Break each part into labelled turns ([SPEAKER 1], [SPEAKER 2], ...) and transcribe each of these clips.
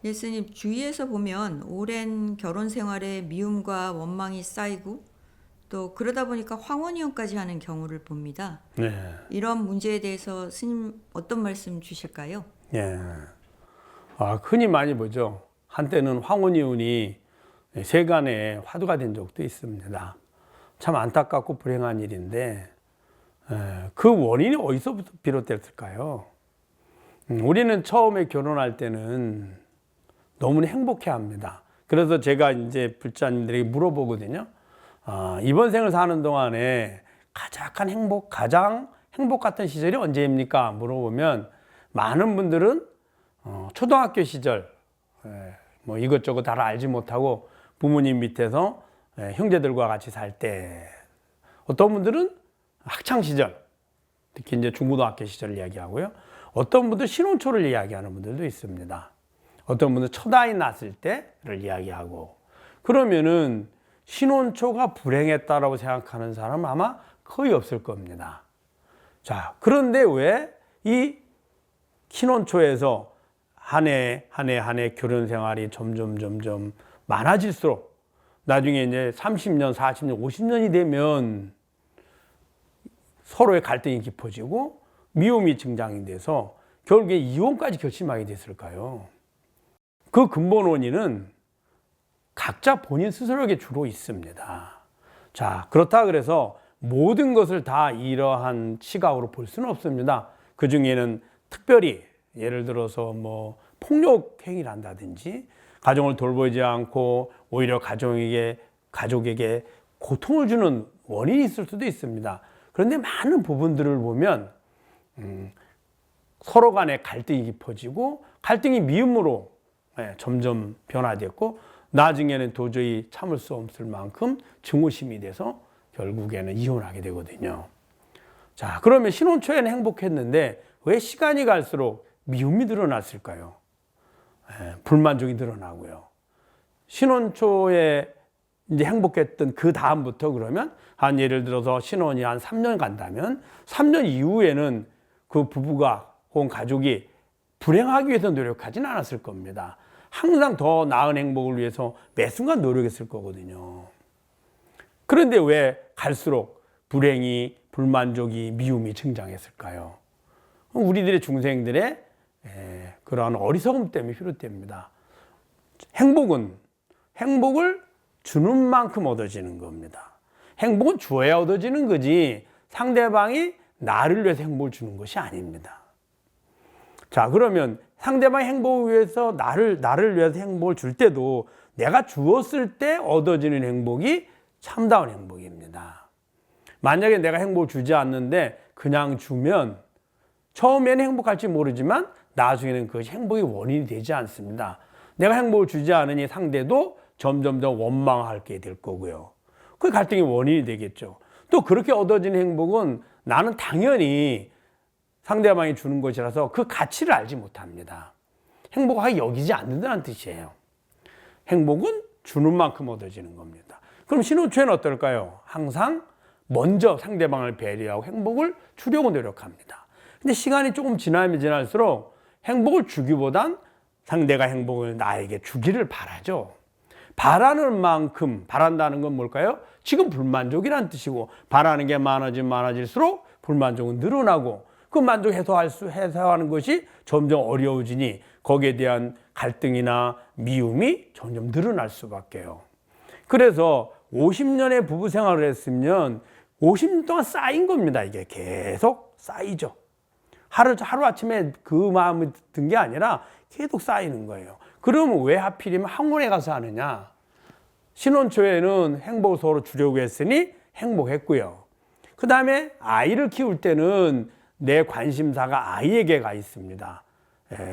[SPEAKER 1] 예수님, 주위에서 보면 오랜 결혼 생활에 미움과 원망이 쌓이고 또 그러다 보니까 황혼이혼까지 하는 경우를 봅니다.
[SPEAKER 2] 네.
[SPEAKER 1] 이런 문제에 대해서 스님 어떤 말씀 주실까요?
[SPEAKER 2] 예. 흔히 많이 보죠. 한때는 황혼이혼이 세간의 화두가 된 적도 있습니다. 참 안타깝고 불행한 일인데, 그 원인이 어디서부터 비롯됐을까요? 우리는 처음에 결혼할 때는 너무나 행복해 합니다. 그래서 제가 이제 불자님들에게 물어보거든요. 이번 생을 사는 동안에 가장 행복 같은 시절이 언제입니까? 물어보면 많은 분들은 초등학교 시절, 뭐 이것저것 다 알지 못하고 부모님 밑에서 형제들과 같이 살 때, 어떤 분들은 학창 시절, 특히 이제 중고등학교 시절을 이야기하고요. 어떤 분들 신혼초를 이야기하는 분들도 있습니다. 어떤 분들 첫 아이 낳았을 때를 이야기하고, 그러면은 신혼초가 불행했다라고 생각하는 사람은 아마 거의 없을 겁니다. 자, 그런데 왜 이 신혼초에서 한 해 결혼 생활이 점점 많아질수록 나중에 이제 30년, 40년, 50년이 되면 서로의 갈등이 깊어지고 미움이 증장이 돼서 결국에 이혼까지 결심하게 됐을까요? 그 근본 원인은 각자 본인 스스로에게 주로 있습니다. 자, 그렇다 그래서 모든 것을 다 이러한 시각으로 볼 수는 없습니다. 그 중에는 특별히 예를 들어서 뭐 폭력 행위를 한다든지 가정을 돌보지 않고 오히려 가족에게 고통을 주는 원인이 있을 수도 있습니다. 그런데 많은 부분들을 보면 서로 간에 갈등이 깊어지고 갈등이 미움으로 점점 변화됐고 나중에는 도저히 참을 수 없을 만큼 증오심이 돼서 결국에는 이혼하게 되거든요. 자, 그러면 신혼초에는 행복했는데 왜 시간이 갈수록 미움이 늘어났을까요? 불만족이 늘어나고요. 신혼초에 이제 행복했던 그 다음부터 그러면 한 예를 들어서 신혼이 한 3년 간다면 3년 이후에는 그 부부가 혹은 가족이 불행하기 위해서 노력하지는 않았을 겁니다. 항상 더 나은 행복을 위해서 매 순간 노력했을 거거든요. 그런데 왜 갈수록 불행이, 불만족이, 미움이 증장했을까요? 우리들의 중생들의 그러한 어리석음 때문에 비롯됩니다. 행복을 주는 만큼 얻어지는 겁니다. 행복은 주어야 얻어지는 거지 상대방이 나를 위해서 행복을 주는 것이 아닙니다. 자, 그러면 상대방의 행복을 위해서 나를 위해서 행복을 줄 때도 내가 주었을 때 얻어지는 행복이 참다운 행복입니다. 만약에 내가 행복을 주지 않는데 그냥 주면 처음에는 행복할지 모르지만 나중에는 그것이 행복의 원인이 되지 않습니다. 내가 행복을 주지 않으니 상대도 점점 더 원망하게 될 거고요. 그 갈등의 원인이 되겠죠. 또 그렇게 얻어지는 행복은 나는 당연히 상대방이 주는 것이라서 그 가치를 알지 못합니다. 행복하게 여기지 않는다는 뜻이에요. 행복은 주는 만큼 얻어지는 겁니다. 그럼 신혼초에는 어떨까요? 항상 먼저 상대방을 배려하고 행복을 주려고 노력합니다. 근데 시간이 조금 지나면 지날수록 행복을 주기보단 상대가 행복을 나에게 주기를 바라죠. 바라는 만큼, 바란다는 건 뭘까요? 지금 불만족이란 뜻이고, 바라는 게 많아질수록 불만족은 늘어나고, 그 만족 해소하는 것이 점점 어려워지니 거기에 대한 갈등이나 미움이 점점 늘어날 수밖에요. 그래서 50년의 부부 생활을 했으면 50년 동안 쌓인 겁니다. 이게 계속 쌓이죠. 하루아침에 그 마음이 든 게 아니라 계속 쌓이는 거예요. 그러면 왜 하필이면 황혼에 가서 하느냐? 신혼초에는 행복을 서로 주려고 했으니 행복했고요. 그 다음에 아이를 키울 때는 내 관심사가 아이에게 가 있습니다.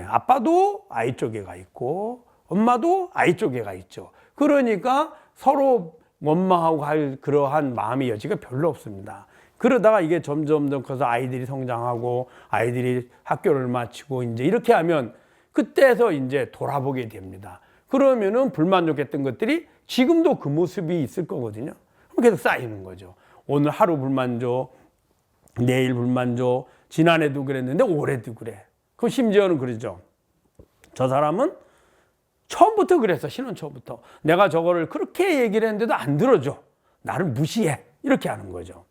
[SPEAKER 2] 아빠도 아이 쪽에 가 있고 엄마도 아이 쪽에 가 있죠. 그러니까 서로 원망하고 할 그러한 마음의 여지가 별로 없습니다. 그러다가 이게 점점 더 커서 아이들이 성장하고 아이들이 학교를 마치고 이제 이렇게 하면 그때서 이제 돌아보게 됩니다. 그러면은 불만족했던 것들이 지금도 그 모습이 있을 거거든요. 계속 쌓이는 거죠. 오늘 하루 불만족, 내일 불만족, 지난해도 그랬는데 올해도 그래. 그 심지어는 그러죠. 저 사람은 처음부터 그랬어. 신혼 초부터. 내가 저거를 그렇게 얘기를 했는데도 안 들어줘. 나를 무시해. 이렇게 하는 거죠.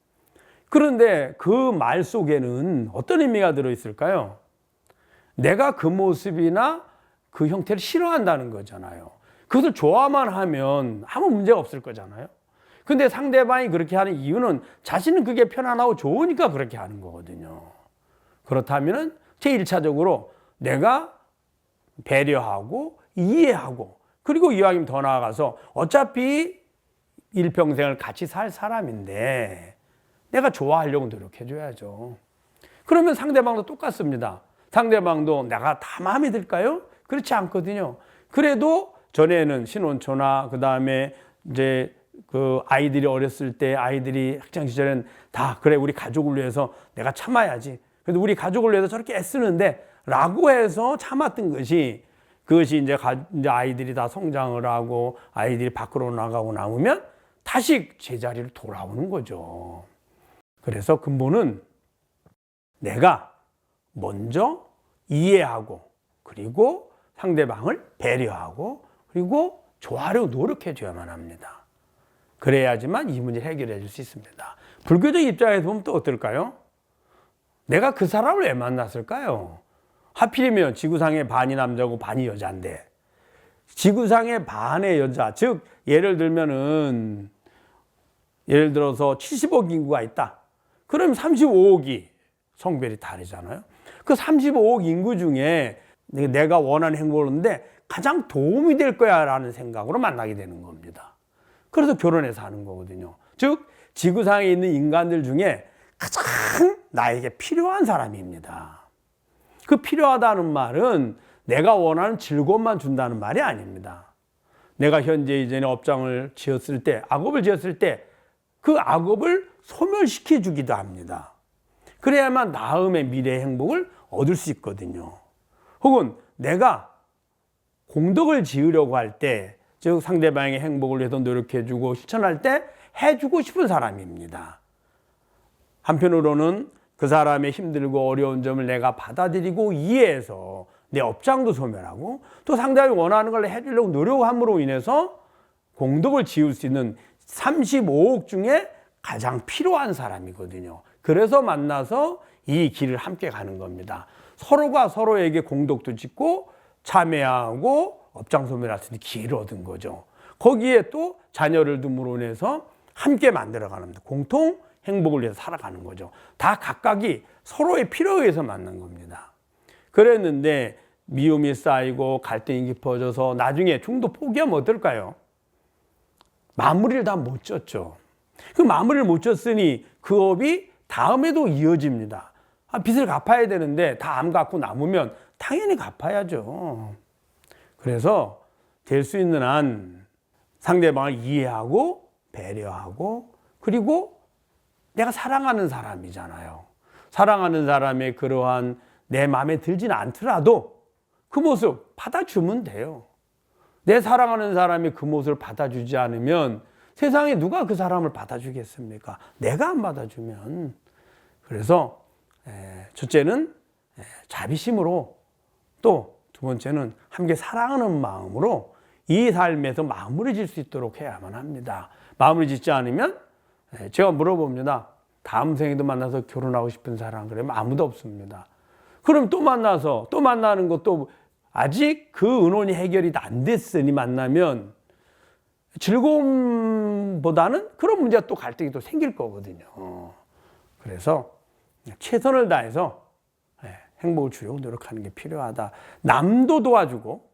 [SPEAKER 2] 그런데 그 말 속에는 어떤 의미가 들어있을까요? 내가 그 모습이나 그 형태를 싫어한다는 거잖아요. 그것을 좋아만 하면 아무 문제가 없을 거잖아요. 근데 상대방이 그렇게 하는 이유는 자신은 그게 편안하고 좋으니까 그렇게 하는 거거든요. 그렇다면 제1차적으로 내가 배려하고 이해하고 그리고 이왕이면 더 나아가서 어차피 일평생을 같이 살 사람인데 내가 좋아하려고 노력해줘야죠. 그러면 상대방도 똑같습니다. 상대방도 내가 다 마음에 들까요? 그렇지 않거든요. 그래도 전에는 신혼초나 그 다음에 이제 그 아이들이 어렸을 때 아이들이 학창 시절엔 다 그래 우리 가족을 위해서 내가 참아야지. 그래도 우리 가족을 위해서 저렇게 애쓰는데 라고 해서 참았던 것이 그것이 이제 아이들이 다 성장을 하고 아이들이 밖으로 나가고 나오면 다시 제자리로 돌아오는 거죠. 그래서 근본은 내가 먼저 이해하고 그리고 상대방을 배려하고 그리고 좋아하려고 노력해 줘야만 합니다. 그래야지만 이 문제를 해결해 줄 수 있습니다. 불교적 입장에서 보면 또 어떨까요? 내가 그 사람을 왜 만났을까요? 하필이면 지구상의 반이 남자고 반이 여자인데 지구상의 반의 여자, 즉 예를 들어서 70억 인구가 있다. 그럼 35억이 성별이 다르잖아요. 그 35억 인구 중에 내가 원하는 행복을 얻는데 가장 도움이 될 거야 라는 생각으로 만나게 되는 겁니다. 그래서 결혼해서 하는 거거든요. 즉 지구상에 있는 인간들 중에 가장 나에게 필요한 사람입니다. 그 필요하다는 말은 내가 원하는 즐거움만 준다는 말이 아닙니다. 내가 현재 이전에 업장을 지었을 때, 악업을 지었을 때 그 악업을 소멸시켜 주기도 합니다. 그래야만 다음의 미래의 행복을 얻을 수 있거든요. 혹은 내가 공덕을 지으려고 할 때, 즉 상대방의 행복을 위해서 노력해주고 실천할 때 해주고 싶은 사람입니다. 한편으로는 그 사람의 힘들고 어려운 점을 내가 받아들이고 이해해서 내 업장도 소멸하고 또 상대방이 원하는 걸 해주려고 노력함으로 인해서 공덕을 지을 수 있는 35억 중에 가장 필요한 사람이거든요. 그래서 만나서 이 길을 함께 가는 겁니다. 서로가 서로에게 공덕도 짓고 참여하고 업장 소멸할 수 있는 기회를 얻은 거죠. 거기에 또 자녀를 둠으로 인해서 함께 만들어가는 겁니다. 공통 행복을 위해서 살아가는 거죠. 다 각각이 서로의 필요에 의해서 만난 겁니다. 그랬는데 미움이 쌓이고 갈등이 깊어져서 나중에 중도 포기하면 어떨까요? 마무리를 다 못 졌죠. 그 마무리를 못 졌으니 그 업이 다음에도 이어집니다. 빚을 갚아야 되는데 다 안 갚고 남으면 당연히 갚아야죠. 그래서 될 수 있는 한 상대방을 이해하고 배려하고 그리고 내가 사랑하는 사람이잖아요. 사랑하는 사람의 그러한 내 마음에 들지는 않더라도 그 모습 받아주면 돼요. 내 사랑하는 사람이 그 모습을 받아주지 않으면 세상에 누가 그 사람을 받아주겠습니까? 내가 안 받아주면. 그래서 첫째는 자비심으로 또 두 번째는 함께 사랑하는 마음으로 이 삶에서 마무리 질 수 있도록 해야만 합니다. 마무리 짓지 않으면 제가 물어봅니다. 다음 생에도 만나서 결혼하고 싶은 사람 그러면 아무도 없습니다. 그럼 또 만나서 또 만나는 것도 아직 그 의논이 해결이 안 됐으니 만나면 즐거움보다는 그런 문제가 또 갈등이 또 생길 거거든요. 그래서 최선을 다해서 행복을 주려고 노력하는 게 필요하다. 남도 도와주고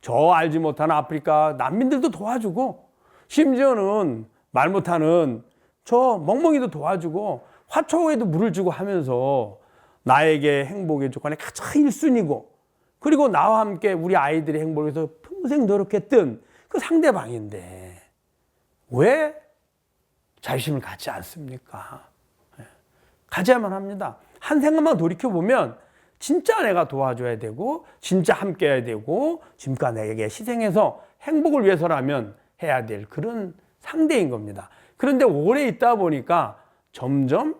[SPEAKER 2] 저 알지 못하는 아프리카 난민들도 도와주고 심지어는 말 못하는 저 멍멍이도 도와주고 화초에도 물을 주고 하면서 나에게 행복의 조건이 가장 1순위고 그리고 나와 함께 우리 아이들의 행복을 위해서 평생 노력했던 그 상대방인데 왜 자존심을 갖지 않습니까? 가져야만 합니다. 한 생각만 돌이켜보면 진짜 내가 도와줘야 되고 진짜 함께 해야 되고 지금까지 내게 희생해서 행복을 위해서라면 해야 될 그런 상대인 겁니다. 그런데 오래 있다 보니까 점점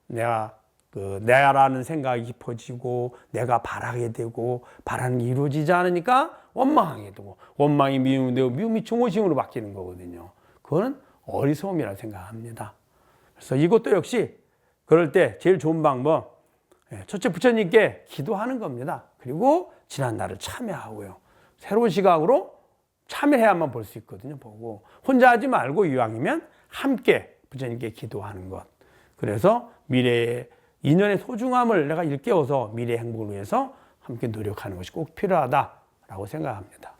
[SPEAKER 2] 내가 내라는 생각이 깊어지고 내가 바라게 되고 바라는 게 이루어지지 않으니까 원망하게 되고 원망이 미움이 되고 미움이 증오심으로 바뀌는 거거든요. 그거는 어리석음이라 생각합니다. 그래서 이것도 역시 그럴 때 제일 좋은 방법, 첫째 부처님께 기도하는 겁니다. 그리고 지난 날을 참여하고요. 새로운 시각으로 참여해야만 볼 수 있거든요. 보고 혼자 하지 말고 이왕이면 함께 부처님께 기도하는 것. 그래서 미래의 인연의 소중함을 내가 일깨워서 미래의 행복을 위해서 함께 노력하는 것이 꼭 필요하다라고 생각합니다.